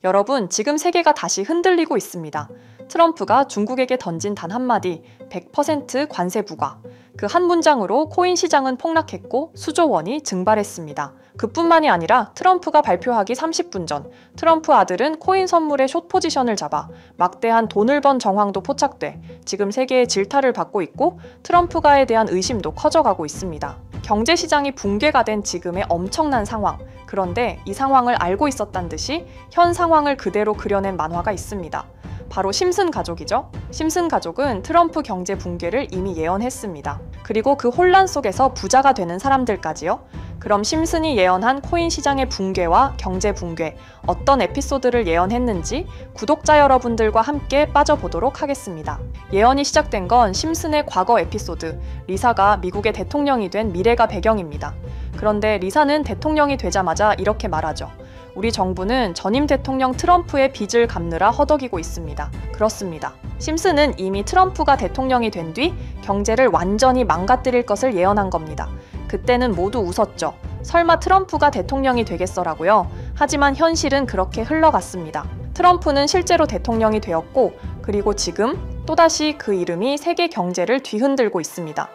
여러분, 지금 세계가 다시 흔들리고 있습니다. 트럼프가 중국에게 던진 단 한마디 100% 관세 부과. 그 한 문장으로 코인 시장은 폭락했고 수조 원이 증발했습니다. 그뿐만이 아니라 트럼프가 발표하기 30분 전 트럼프 아들은 코인 선물에 숏 포지션을 잡아 막대한 돈을 번 정황도 포착돼 지금 세계의 질타를 받고 있고 트럼프가에 대한 의심도 커져가고 있습니다. 경제시장이 붕괴가 된 지금의 엄청난 상황. 그런데 이 상황을 알고 있었단 듯이 현 상황을 그대로 그려낸 만화가 있습니다. 바로 심슨 가족이죠. 심슨 가족은 트럼프 경제 붕괴를 이미 예언했습니다. 그리고 그 혼란 속에서 부자가 되는 사람들까지요. 그럼 심슨이 예언한 코인 시장의 붕괴와 경제 붕괴, 어떤 에피소드를 예언했는지 구독자 여러분들과 함께 빠져보도록 하겠습니다. 예언이 시작된 건 심슨의 과거 에피소드, 리사가 미국의 대통령이 된 미래가 배경입니다. 그런데 리사는 대통령이 되자마자 이렇게 말하죠. 우리 정부는 전임 대통령 트럼프의 빚을 갚느라 허덕이고 있습니다. 그렇습니다. 심슨은 이미 트럼프가 대통령이 된 뒤 경제를 완전히 망가뜨릴 것을 예언한 겁니다. 그때는 모두 웃었죠. 설마 트럼프가 대통령이 되겠어라고요? 하지만 현실은 그렇게 흘러갔습니다. 트럼프는 실제로 대통령이 되었고, 그리고 지금 또다시 그 이름이 세계 경제를 뒤흔들고 있습니다.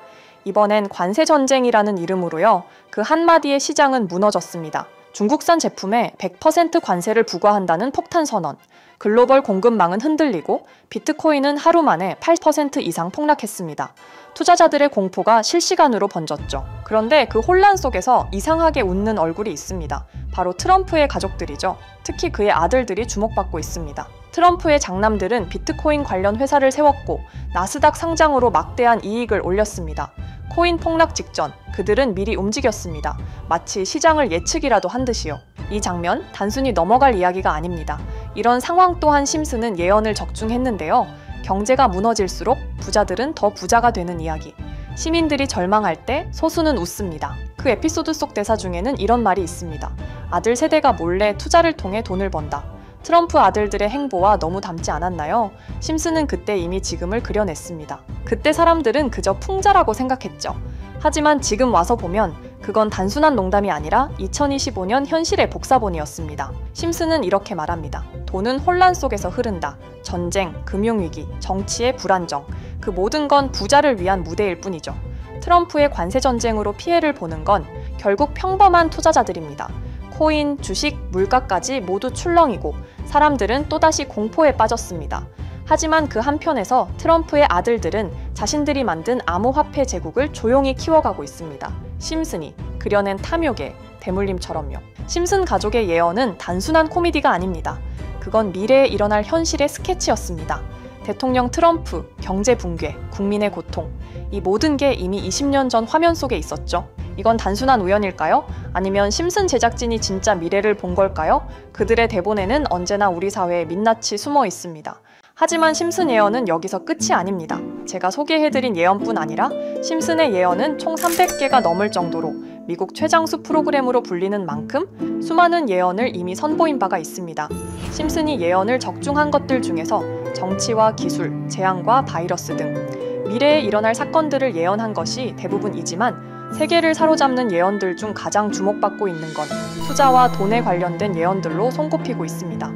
이번엔 관세전쟁이라는 이름으로요. 그 한마디의 시장은 무너졌습니다. 중국산 제품에 100% 관세를 부과한다는 폭탄 선언, 글로벌 공급망은 흔들리고 비트코인은 하루 만에 8% 이상 폭락했습니다. 투자자들의 공포가 실시간으로 번졌죠. 그런데 그 혼란 속에서 이상하게 웃는 얼굴이 있습니다. 바로 트럼프의 가족들이죠. 특히 그의 아들들이 주목받고 있습니다. 트럼프의 장남들은 비트코인 관련 회사를 세웠고 나스닥 상장으로 막대한 이익을 올렸습니다. 코인 폭락 직전 그들은 미리 움직였습니다. 마치 시장을 예측이라도 한 듯이요. 이 장면 단순히 넘어갈 이야기가 아닙니다. 이런 상황 또한 심슨은 예언을 적중했는데요. 경제가 무너질수록 부자들은 더 부자가 되는 이야기. 시민들이 절망할 때 소수는 웃습니다. 그 에피소드 속 대사 중에는 이런 말이 있습니다. 아들 세대가 몰래 투자를 통해 돈을 번다. 트럼프 아들들의 행보와 너무 닮지 않았나요? 심슨은 그때 이미 지금을 그려냈습니다. 그때 사람들은 그저 풍자라고 생각했죠. 하지만 지금 와서 보면 그건 단순한 농담이 아니라 2025년 현실의 복사본이었습니다. 심슨은 이렇게 말합니다. 돈은 혼란 속에서 흐른다. 전쟁, 금융위기, 정치의 불안정. 그 모든 건 부자를 위한 무대일 뿐이죠. 트럼프의 관세전쟁으로 피해를 보는 건 결국 평범한 투자자들입니다. 코인, 주식, 물가까지 모두 출렁이고 사람들은 또다시 공포에 빠졌습니다. 하지만 그 한편에서 트럼프의 아들들은 자신들이 만든 암호화폐 제국을 조용히 키워가고 있습니다. 심슨이 그려낸 탐욕의 대물림처럼요. 심슨 가족의 예언은 단순한 코미디가 아닙니다. 그건 미래에 일어날 현실의 스케치였습니다. 대통령 트럼프, 경제 붕괴, 국민의 고통. 이 모든 게 이미 20년 전 화면 속에 있었죠. 이건 단순한 우연일까요? 아니면 심슨 제작진이 진짜 미래를 본 걸까요? 그들의 대본에는 언제나 우리 사회에 민낯이 숨어 있습니다. 하지만 심슨 예언은 여기서 끝이 아닙니다. 제가 소개해드린 예언뿐 아니라 심슨의 예언은 총 300개가 넘을 정도로 미국 최장수 프로그램으로 불리는 만큼 수많은 예언을 이미 선보인 바가 있습니다. 심슨이 예언을 적중한 것들 중에서 정치와 기술, 재앙과 바이러스 등 미래에 일어날 사건들을 예언한 것이 대부분이지만 세계를 사로잡는 예언들 중 가장 주목받고 있는 건 투자와 돈에 관련된 예언들로 손꼽히고 있습니다.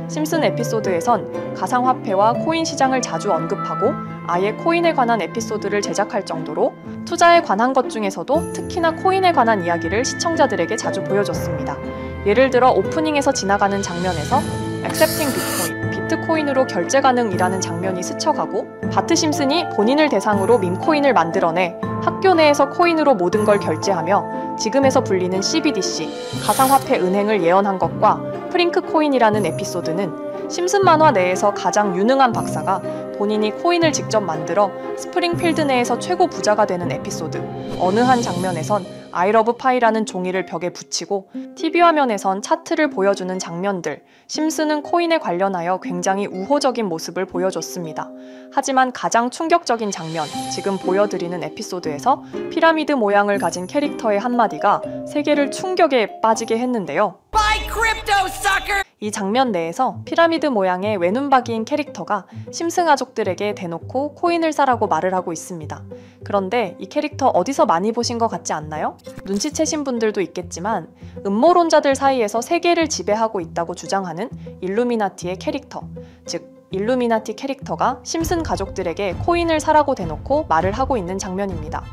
심슨 에피소드에선 가상화폐와 코인 시장을 자주 언급하고 아예 코인에 관한 에피소드를 제작할 정도로 투자에 관한 것 중에서도 특히나 코인에 관한 이야기를 시청자들에게 자주 보여줬습니다. 예를 들어 오프닝에서 지나가는 장면에서 Accepting Bitcoin, 비트코인으로 결제 가능이라는 장면이 스쳐가고 바트 심슨이 본인을 대상으로 밈코인을 만들어내 학교 내에서 코인으로 모든 걸 결제하며 지금에서 불리는 CBDC, 가상화폐 은행을 예언한 것과 프링크 코인이라는 에피소드는 심슨 만화 내에서 가장 유능한 박사가 본인이 코인을 직접 만들어 스프링필드 내에서 최고 부자가 되는 에피소드. 어느 한 장면에선 I love pie라는 종이를 벽에 붙이고 TV 화면에선 차트를 보여주는 장면들. 심슨은 코인에 관련하여 굉장히 우호적인 모습을 보여줬습니다. 하지만 가장 충격적인 장면, 지금 보여드리는 에피소드에서 피라미드 모양을 가진 캐릭터의 한마디가 세계를 충격에 빠지게 했는데요. 이 장면 내에서 피라미드 모양의 외눈박이인 캐릭터가 심슨 가족들에게 대놓고 코인을 사라고 말을 하고 있습니다. 그런데 이 캐릭터 어디서 많이 보신 것 같지 않나요? 눈치채신 분들도 있겠지만 음모론자들 사이에서 세계를 지배하고 있다고 주장하는 일루미나티의 캐릭터, 즉 일루미나티 캐릭터가 심슨 가족들에게 코인을 사라고 대놓고 말을 하고 있는 장면입니다.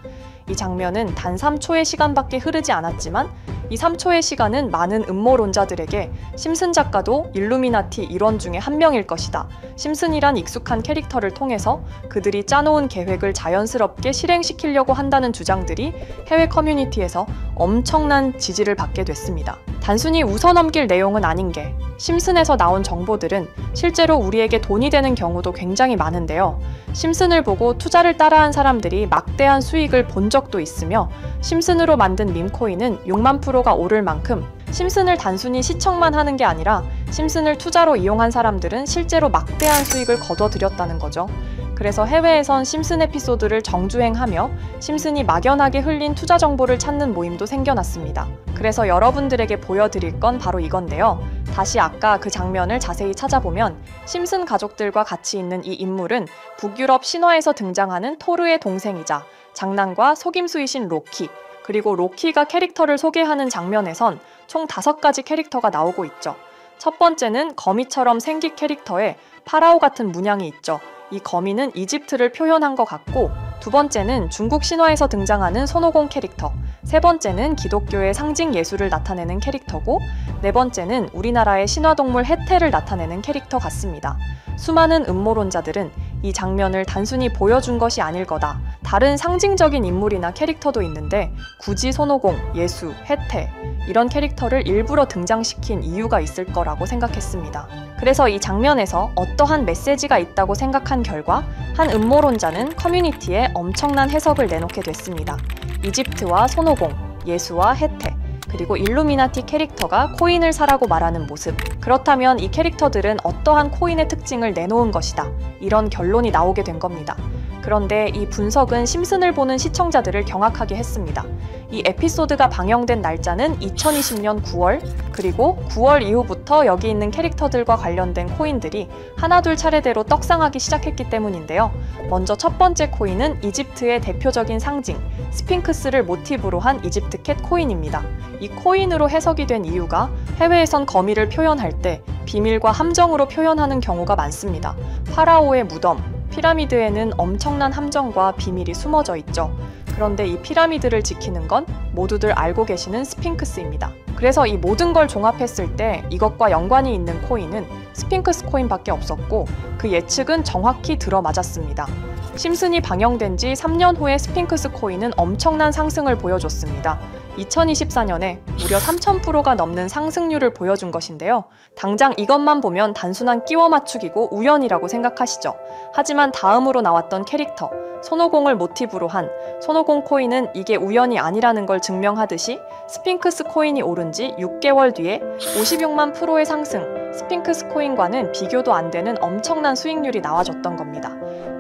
이 장면은 단 3초의 시간밖에 흐르지 않았지만 이 3초의 시간은 많은 음모론자들에게 심슨 작가도 일루미나티 일원 중에 한 명일 것이다. 심슨이란 익숙한 캐릭터를 통해서 그들이 짜놓은 계획을 자연스럽게 실행시키려고 한다는 주장들이 해외 커뮤니티에서 엄청난 지지를 받게 됐습니다. 단순히 웃어넘길 내용은 아닌 게 심슨에서 나온 정보들은 실제로 우리에게 돈이 되는 경우도 굉장히 많은데요. 심슨을 보고 투자를 따라한 사람들이 막대한 수익을 본 적도 있으며 심슨으로 만든 밈코인은 6만 프로가 오를 만큼 심슨을 단순히 시청만 하는 게 아니라 심슨을 투자로 이용한 사람들은 실제로 막대한 수익을 거둬들였다는 거죠. 그래서 해외에선 심슨 에피소드를 정주행하며 심슨이 막연하게 흘린 투자 정보를 찾는 모임도 생겨났습니다. 그래서 여러분들에게 보여드릴 건 바로 이건데요. 다시 아까 그 장면을 자세히 찾아보면 심슨 가족들과 같이 있는 이 인물은 북유럽 신화에서 등장하는 토르의 동생이자 장난과 속임수이신 로키, 그리고 로키가 캐릭터를 소개하는 장면에선 총 5가지 캐릭터가 나오고 있죠. 첫 번째는 거미처럼 생긴 캐릭터에 파라오 같은 문양이 있죠. 이 거미는 이집트를 표현한 것 같고, 두 번째는 중국 신화에서 등장하는 손오공 캐릭터, 세 번째는 기독교의 상징 예수를 나타내는 캐릭터고, 네 번째는 우리나라의 신화동물 해태를 나타내는 캐릭터 같습니다. 수많은 음모론자들은 이 장면을 단순히 보여준 것이 아닐 거다. 다른 상징적인 인물이나 캐릭터도 있는데 굳이 손오공, 예수, 해태 이런 캐릭터를 일부러 등장시킨 이유가 있을 거라고 생각했습니다. 그래서 이 장면에서 어떠한 메시지가 있다고 생각한 결과 한 음모론자는 커뮤니티에 엄청난 해석을 내놓게 됐습니다. 이집트와 손오공, 예수와 해태, 그리고 일루미나티 캐릭터가 코인을 사라고 말하는 모습. 그렇다면 이 캐릭터들은 어떠한 코인의 특징을 내놓은 것이다. 이런 결론이 나오게 된 겁니다. 그런데 이 분석은 심슨을 보는 시청자들을 경악하게 했습니다. 이 에피소드가 방영된 날짜는 2020년 9월, 그리고 9월 이후부터 여기 있는 캐릭터들과 관련된 코인들이 하나둘 차례대로 떡상하기 시작했기 때문인데요. 먼저 첫 번째 코인은 이집트의 대표적인 상징, 스핑크스를 모티브로 한 이집트 캣 코인입니다. 이 코인으로 해석이 된 이유가 해외에선 거미를 표현할 때 비밀과 함정으로 표현하는 경우가 많습니다. 파라오의 무덤, 피라미드에는 엄청난 함정과 비밀이 숨어져 있죠. 그런데 이 피라미드를 지키는 건 모두들 알고 계시는 스핑크스입니다. 그래서 이 모든 걸 종합했을 때 이것과 연관이 있는 코인은 스핑크스 코인밖에 없었고 그 예측은 정확히 들어맞았습니다. 심슨이 방영된 지 3년 후에 스핑크스 코인은 엄청난 상승을 보여줬습니다. 2024년에 무려 3000%가 넘는 상승률을 보여준 것인데요. 당장 이것만 보면 단순한 끼워 맞추기고 우연이라고 생각하시죠. 하지만 다음으로 나왔던 캐릭터, 손오공을 모티브로 한 손오공 코인은 이게 우연이 아니라는 걸 증명하듯이 스핑크스 코인이 오른 지 6개월 뒤에 56만 프로의 상승, 스핑크스 코인과는 비교도 안 되는 엄청난 수익률이 나와줬던 겁니다.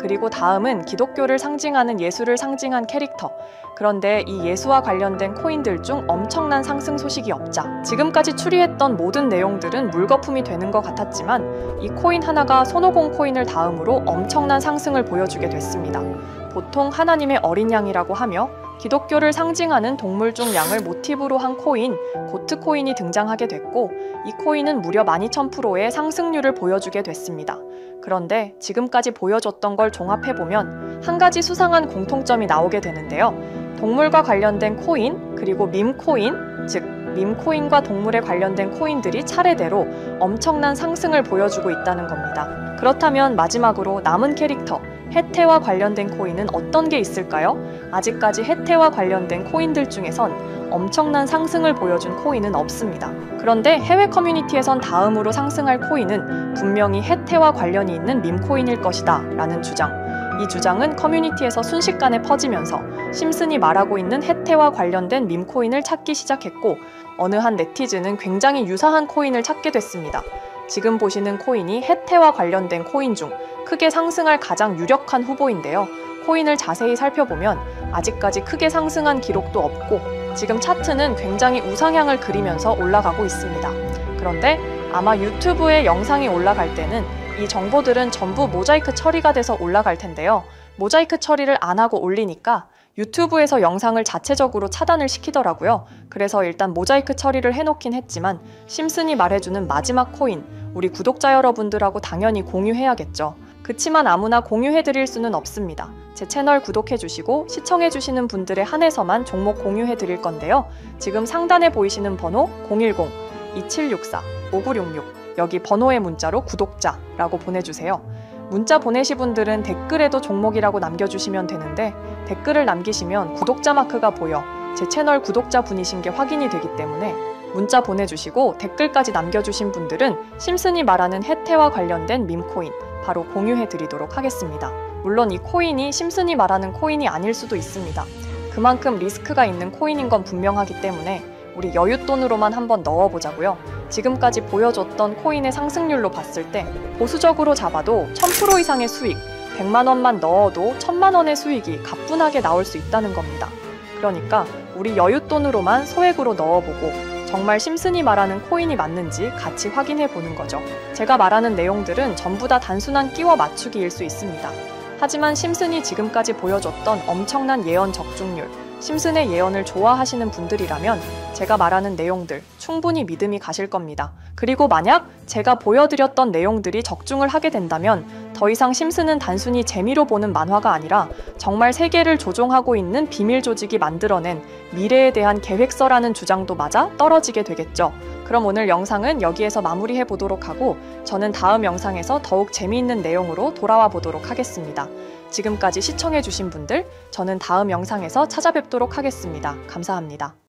그리고 다음은 기독교를 상징하는 예수를 상징한 캐릭터. 그런데 이 예수와 관련된 코인들 중 엄청난 상승 소식이 없자 지금까지 추리했던 모든 내용들은 물거품이 되는 것 같았지만 이 코인 하나가 손오공 코인을 다음으로 엄청난 상승을 보여주게 됐습니다. 보통 하나님의 어린 양이라고 하며 기독교를 상징하는 동물 중 양을 모티브로 한 코인, 고트 코인이 등장하게 됐고 이 코인은 무려 12,000%의 상승률을 보여주게 됐습니다. 그런데 지금까지 보여줬던 걸 종합해보면 한 가지 수상한 공통점이 나오게 되는데요. 동물과 관련된 코인, 그리고 밈코인, 즉 밈코인과 동물에 관련된 코인들이 차례대로 엄청난 상승을 보여주고 있다는 겁니다. 그렇다면 마지막으로 남은 캐릭터, 해태와 관련된 코인은 어떤 게 있을까요? 아직까지 해태와 관련된 코인들 중에선 엄청난 상승을 보여준 코인은 없습니다. 그런데 해외 커뮤니티에선 다음으로 상승할 코인은 분명히 해태와 관련이 있는 밈코인일 것이다 라는 주장. 이 주장은 커뮤니티에서 순식간에 퍼지면서 심슨이 말하고 있는 해태와 관련된 밈코인을 찾기 시작했고 어느 한 네티즌은 굉장히 유사한 코인을 찾게 됐습니다. 지금 보시는 코인이 해태와 관련된 코인 중 크게 상승할 가장 유력한 후보인데요. 코인을 자세히 살펴보면 아직까지 크게 상승한 기록도 없고 지금 차트는 굉장히 우상향을 그리면서 올라가고 있습니다. 그런데 아마 유튜브에 영상이 올라갈 때는 이 정보들은 전부 모자이크 처리가 돼서 올라갈 텐데요. 모자이크 처리를 안 하고 올리니까 유튜브에서 영상을 자체적으로 차단을 시키더라고요. 그래서 일단 모자이크 처리를 해놓긴 했지만 심슨이 말해주는 마지막 코인, 우리 구독자 여러분들하고 당연히 공유해야겠죠. 그치만 아무나 공유해드릴 수는 없습니다. 제 채널 구독해주시고 시청해주시는 분들에 한해서만 종목 공유해드릴 건데요. 지금 상단에 보이시는 번호 010-2764-5966 여기 번호의 문자로 구독자라고 보내주세요. 문자 보내시 분들은 댓글에도 종목이라고 남겨주시면 되는데 댓글을 남기시면 구독자 마크가 보여 제 채널 구독자 분이신 게 확인이 되기 때문에 문자 보내주시고 댓글까지 남겨주신 분들은 심슨이 말하는 혜태와 관련된 밈코인 바로 공유해드리도록 하겠습니다. 물론 이 코인이 심슨이 말하는 코인이 아닐 수도 있습니다. 그만큼 리스크가 있는 코인인 건 분명하기 때문에 우리 여윳돈으로만 한번 넣어보자고요. 지금까지 보여줬던 코인의 상승률로 봤을 때 보수적으로 잡아도 1000% 이상의 수익, 100만 원만 넣어도 1000만 원의 수익이 가뿐하게 나올 수 있다는 겁니다. 그러니까 우리 여윳돈으로만 소액으로 넣어보고 정말 심슨이 말하는 코인이 맞는지 같이 확인해 보는 거죠. 제가 말하는 내용들은 전부 다 단순한 끼워 맞추기일 수 있습니다. 하지만 심슨이 지금까지 보여줬던 엄청난 예언 적중률, 심슨의 예언을 좋아하시는 분들이라면 제가 말하는 내용들 충분히 믿음이 가실 겁니다. 그리고 만약 제가 보여드렸던 내용들이 적중을 하게 된다면 더 이상 심슨은 단순히 재미로 보는 만화가 아니라 정말 세계를 조종하고 있는 비밀 조직이 만들어낸 미래에 대한 계획서라는 주장도 맞아 떨어지게 되겠죠. 그럼 오늘 영상은 여기에서 마무리해 보도록 하고 저는 다음 영상에서 더욱 재미있는 내용으로 돌아와 보도록 하겠습니다. 지금까지 시청해주신 분들, 저는 다음 영상에서 찾아뵙도록 하겠습니다. 감사합니다.